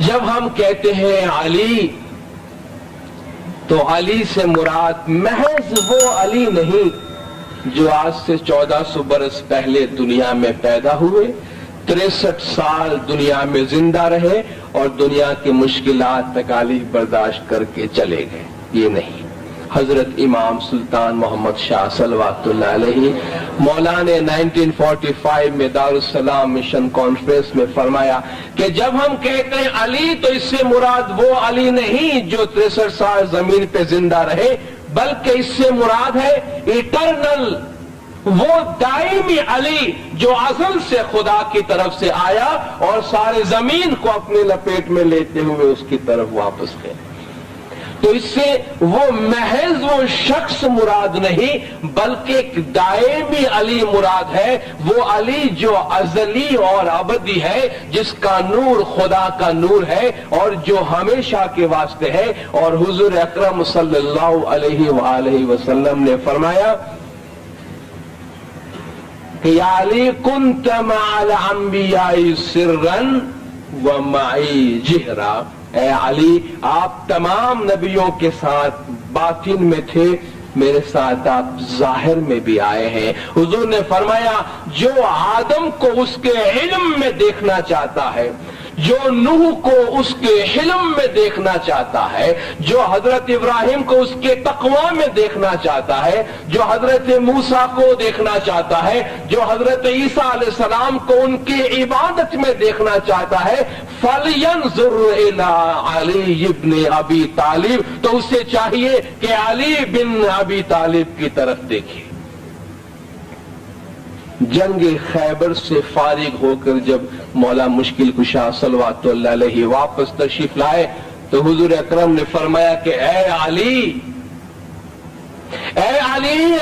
جب ہم کہتے ہیں علی تو علی سے مراد محض وہ علی نہیں جو آج سے 1400 برس پہلے دنیا میں پیدا ہوئے، 63 سال دنیا میں زندہ رہے اور دنیا کی مشکلات تکالیف برداشت کر کے چلے گئے، یہ نہیں۔ حضرت امام سلطان محمد شاہ صلوات اللہ علیہ مولا نے 1945 میں دارالسلام مشن کانفرنس میں فرمایا کہ جب ہم کہتے ہیں علی تو اس سے مراد وہ علی نہیں جو 63 سال زمین پہ زندہ رہے، بلکہ اس سے مراد ہے ایٹرنل، وہ دائمی علی جو ازل سے خدا کی طرف سے آیا اور سارے زمین کو اپنے لپیٹ میں لیتے ہوئے اس کی طرف واپس گئے۔ تو اس سے وہ محض وہ شخص مراد نہیں بلکہ ایک دائمی علی مراد ہے، وہ علی جو ازلی اور ابدی ہے، جس کا نور خدا کا نور ہے اور جو ہمیشہ کے واسطے ہے۔ اور حضور اکرم صلی اللہ علیہ وآلہ وسلم نے فرمایا کہ یا علی کنت مع الانبیاء سرا ومعی جہرا، اے علی آپ تمام نبیوں کے ساتھ باطن میں تھے، میرے ساتھ آپ ظاہر میں بھی آئے ہیں۔ حضور نے فرمایا جو آدم کو اس کے علم میں دیکھنا چاہتا ہے، جو نوح کو اس کے حلم میں دیکھنا چاہتا ہے، جو حضرت ابراہیم کو اس کے تقوی میں دیکھنا چاہتا ہے، جو حضرت موسیٰ کو دیکھنا چاہتا ہے، جو حضرت عیسیٰ علیہ السلام کو ان کی عبادت میں دیکھنا چاہتا ہے، فَلْيَنْظُرْ إِلَىٰ عَلِيِّ بْنِ أَبِي طالب، تو اسے چاہیے کہ علی بن ابی طالب کی طرف دیکھے۔ جنگ خیبر سے فارغ ہو کر جب مولا مشکل کشا صلوات اللہ علیہ واپس تشریف لائے تو حضور اکرم نے فرمایا کہ اے علی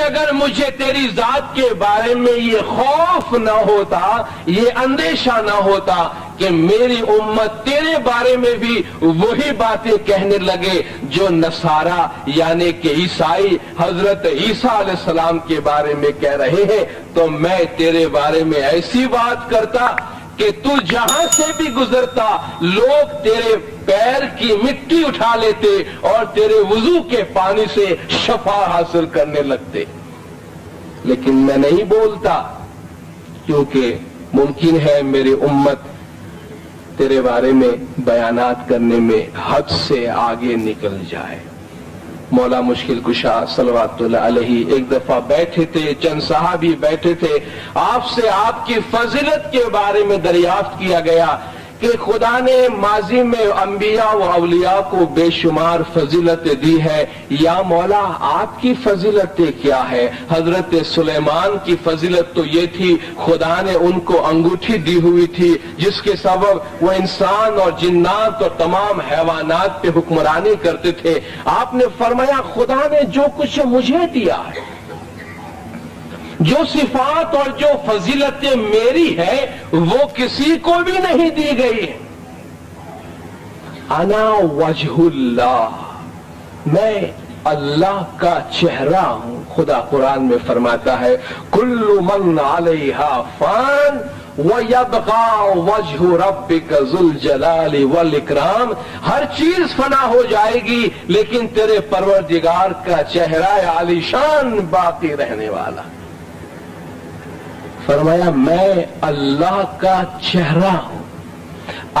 اگر مجھے تیری ذات کے بارے میں یہ خوف نہ ہوتا، یہ اندیشہ نہ ہوتا کہ میری امت تیرے بارے میں بھی وہی باتیں کہنے لگے جو نصارا یعنی کہ عیسائی حضرت عیسیٰ علیہ السلام کے بارے میں کہہ رہے ہیں، تو میں تیرے بارے میں ایسی بات کرتا کہ تو جہاں سے بھی گزرتا لوگ تیرے پیر کی مٹی اٹھا لیتے اور تیرے وضو کے پانی سے شفا حاصل کرنے لگتے، لیکن میں نہیں بولتا کیونکہ ممکن ہے میری امت تیرے بارے میں بیانات کرنے میں حد سے آگے نکل جائے۔ مولا مشکل کشا صلوات اللہ علیہ ایک دفعہ بیٹھے تھے، چند صحابی بیٹھے تھے، آپ سے آپ کی فضیلت کے بارے میں دریافت کیا گیا کہ خدا نے ماضی میں انبیاء و اولیاء کو بے شمار فضیلت دی ہے، یا مولا آپ کی فضیلت کیا ہے؟ حضرت سلیمان کی فضیلت تو یہ تھی خدا نے ان کو انگوٹھی دی ہوئی تھی جس کے سبب وہ انسان اور جنات اور تمام حیوانات پہ حکمرانی کرتے تھے۔ آپ نے فرمایا خدا نے جو کچھ مجھے دیا ہے، جو صفات اور جو فضیلتیں میری ہے وہ کسی کو بھی نہیں دی گئی۔ انا وجہ اللہ، میں اللہ کا چہرہ ہوں۔ خدا قرآن میں فرماتا ہے کل من علیہا فان وَيَبْقَى وَجْهُ رَبِّكَ ذُو الْجَلَالِ وَالْإِكْرَامِ، ہر چیز فنا ہو جائے گی لیکن تیرے پروردگار کا چہرہ عالی شان باقی رہنے والا۔ فرمایا میں اللہ کا چہرہ ہوں،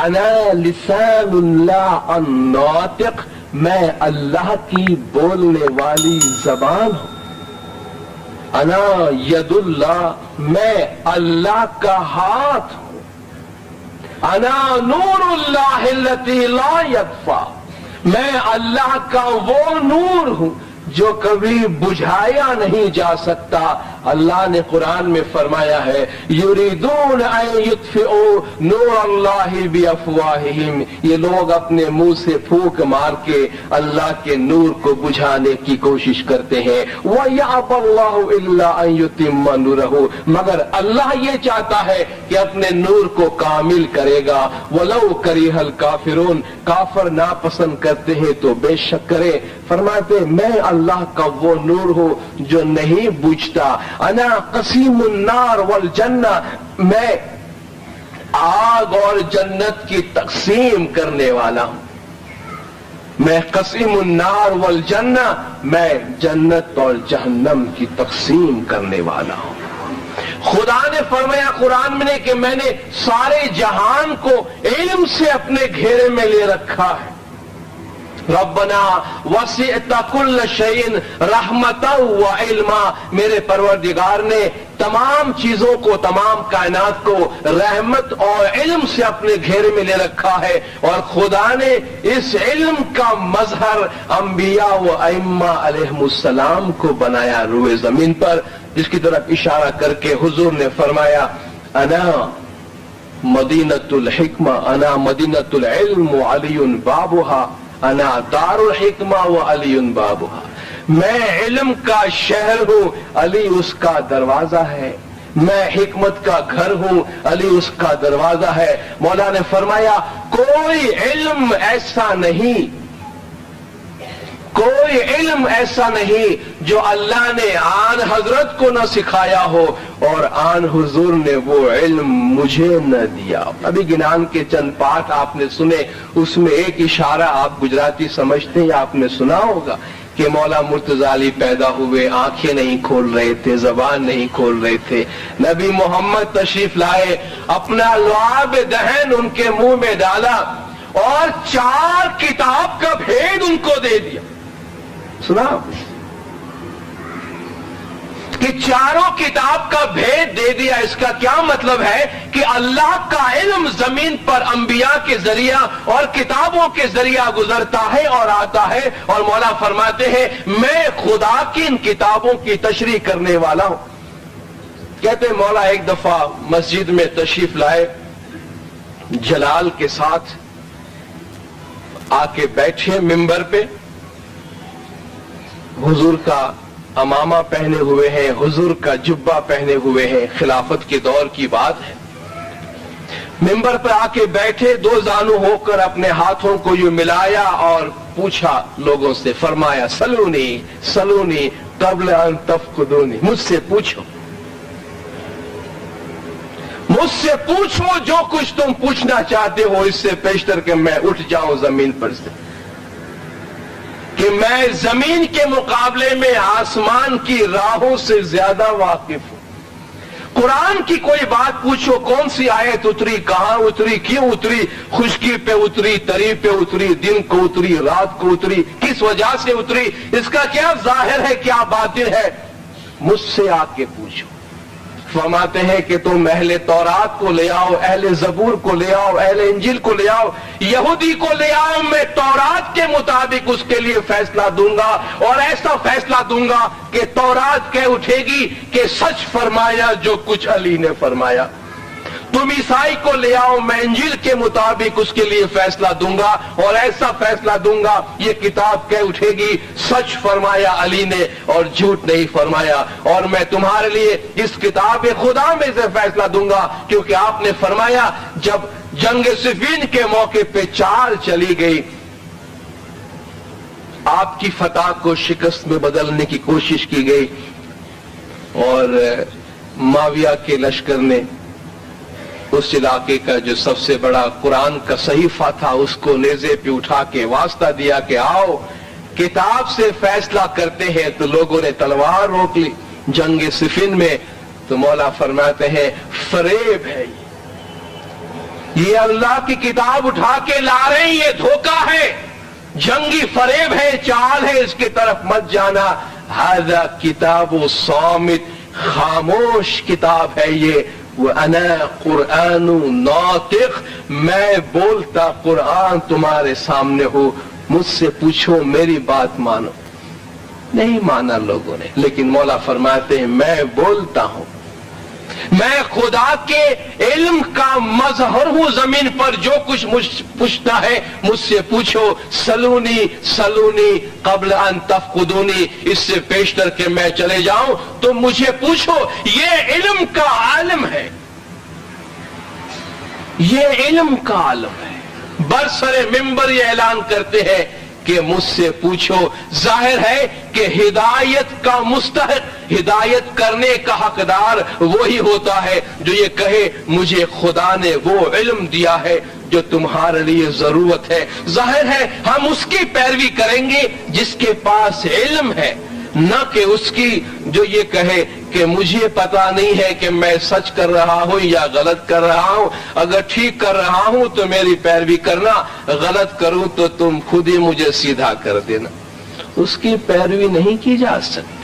انا لسان اللہ الناطق، میں اللہ کی بولنے والی زبان ہوں، انا ید اللہ، میں اللہ کا ہاتھ ہوں، انا نور اللہ الذی لا یطفیٰ، میں اللہ کا وہ نور ہوں جو کبھی بجھایا نہیں جا سکتا۔ اللہ نے قرآن میں فرمایا ہے یریدون ان یطفئوا نور اللہ بافواہہم، یہ لوگ اپنے منہ سے پھونک مار کے اللہ کے نور کو بجھانے کی کوشش کرتے ہیں۔ وَيَأْبَى اللَّهُ إِلَّا أَن يُتِمَّ نُورَهُ، مگر اللہ یہ چاہتا ہے کہ اپنے نور کو کامل کرے گا۔ وَلَوْ كَرِهَ الْكَافِرُونَ، کافر ناپسند کرتے ہیں تو بے شک کرے۔ فرماتے میں اللہ کا وہ نور ہوں جو نہیں بجھتا، انا قسیم النار والجنہ، میں آگ اور جنت کی تقسیم کرنے والا ہوں. میں قسیم النار والجنہ، میں جنت اور جہنم کی تقسیم کرنے والا ہوں. خدا نے فرمایا قرآن میں کہ میں نے سارے جہان کو علم سے اپنے گھیرے میں لے رکھا ہے. ربنا وسعت کل شیء رحمتا وعلما، میرے پروردگار نے تمام چیزوں کو، تمام کائنات کو رحمت اور علم سے اپنے گھیرے میں لے رکھا ہے. اور خدا نے اس علم کا مظہر انبیاء و ائمہ علیہم السلام کو بنایا روئے زمین پر، جس کی طرف اشارہ کر کے حضور نے فرمایا انا مدینۃ الحکمہ، انا مدینۃ العلم وعلی بابها، انا دار الحکمہ وعلی بابها، میں علم کا شہر ہوں، علی اس کا دروازہ ہے. میں حکمت کا گھر ہوں، علی اس کا دروازہ ہے. مولا نے فرمایا کوئی علم ایسا نہیں، کوئی علم ایسا نہیں جو اللہ نے آن حضرت کو نہ سکھایا ہو اور آن حضور نے وہ علم مجھے نہ دیا. ابھی گنان کے چند پاٹ آپ نے سنے، اس میں ایک اشارہ آپ گجراتی سمجھتے ہیں، آپ نے سنا ہوگا کہ مولا مرتضی علی پیدا ہوئے، آنکھیں نہیں کھول رہے تھے، زبان نہیں کھول رہے تھے. نبی محمد تشریف لائے، اپنا لعاب دہن ان کے منہ میں ڈالا اور 4 کتاب کا بھید ان کو دے دیا. سنا کہ چاروں کتاب کا بھید دے دیا. اس کا کیا مطلب ہے کہ اللہ کا علم زمین پر انبیاء کے ذریعہ اور کتابوں کے ذریعہ گزرتا ہے اور آتا ہے. اور مولا فرماتے ہیں میں خدا کی ان کتابوں کی تشریح کرنے والا ہوں. کہتے ہیں مولا ایک دفعہ مسجد میں تشریف لائے، جلال کے ساتھ آ کے بیٹھے ممبر پہ، حضور کا امامہ پہنے ہوئے ہیں، حضور کا جبہ پہنے ہوئے ہیں، خلافت کے دور کی بات ہے. ممبر پر آ کے بیٹھے، 2 زانو ہو کر اپنے ہاتھوں کو یوں ملایا اور پوچھا لوگوں سے، فرمایا سلونی سلونی قبل ان تفقدونی، مجھ سے پوچھو، مجھ سے پوچھو جو کچھ تم پوچھنا چاہتے ہو، اس سے پیشتر کہ میں اٹھ جاؤں زمین پر سے، کہ میں زمین کے مقابلے میں آسمان کی راہوں سے زیادہ واقف ہوں. قرآن کی کوئی بات پوچھو، کون سی آیت اتری، کہاں اتری، کیوں اتری، خشکی پہ اتری، تری پہ اتری، دن کو اتری، رات کو اتری، کس وجہ سے اتری، اس کا کیا ظاہر ہے، کیا باطن ہے، مجھ سے آ کے پوچھو. فرماتے ہیں کہ تم اہل تورات کو لے آؤ، اہل زبور کو لے آؤ، اہل انجیل کو لے آؤ، یہودی کو لے آؤ، میں تورات کے مطابق اس کے لیے فیصلہ دوں گا، اور ایسا فیصلہ دوں گا کہ تورات کہہ اٹھے گی کہ سچ فرمایا جو کچھ علی نے فرمایا. تم عیسائی کو لے آؤ، میں انجیل کے مطابق اس کے لیے فیصلہ دوں گا اور ایسا فیصلہ دوں گا، یہ کتاب کہہ اٹھے گی سچ فرمایا علی نے اور جھوٹ نہیں فرمایا. اور میں تمہارے لیے اس کتاب خدا میں سے فیصلہ دوں گا، کیونکہ آپ نے فرمایا جب جنگ صفین کے موقع پہ چال چلی گئی، آپ کی فتح کو شکست میں بدلنے کی کوشش کی گئی، اور معاویہ کے لشکر نے اس علاقے کا جو سب سے بڑا قرآن کا صحیفہ تھا اس کو نیزے پہ اٹھا کے واسطہ دیا کہ آؤ کتاب سے فیصلہ کرتے ہیں. تو لوگوں نے تلوار روک لی جنگ صفین میں. تو مولا فرماتے ہیں فریب ہے، یہ اللہ کی کتاب اٹھا کے لا رہے ہیں، یہ دھوکہ ہے، جنگی فریب ہے، چال ہے، اس کی طرف مت جانا. ھذا کتاب صامت، خاموش کتاب ہے یہ. وَأَنَا قُرْآنٌ نَاطِقٌ، میں بولتا قرآن تمہارے سامنے ہوں، مجھ سے پوچھو، میری بات مانو. نہیں مانا لوگوں نے، لیکن مولا فرماتے ہیں میں بولتا ہوں، میں خدا کے علم کا مظہر ہوں زمین پر. جو کچھ مجھ پوچھنا ہے مجھ سے پوچھو. سلونی سلونی قبل ان تفقدونی، اس سے پیشتر کہ میں چلے جاؤں تو مجھے پوچھو. یہ علم کا عالم ہے، یہ علم کا عالم ہے. برسر ممبر یہ اعلان کرتے ہیں کہ مجھ سے پوچھو۔ ظاہر ہے کہ ہدایت کا مستحق، ہدایت کرنے کا حقدار وہی ہوتا ہے جو یہ کہے مجھے خدا نے وہ علم دیا ہے جو تمہارے لیے ضرورت ہے۔ ظاہر ہے ہم اس کی پیروی کریں گے جس کے پاس علم ہے، نہ کہ اس کی جو یہ کہے کہ مجھے پتا نہیں ہے کہ میں سچ کر رہا ہوں یا غلط کر رہا ہوں، اگر ٹھیک کر رہا ہوں تو میری پیروی کرنا، غلط کروں تو تم خود ہی مجھے سیدھا کر دینا۔ اس کی پیروی نہیں کی جا سکتی۔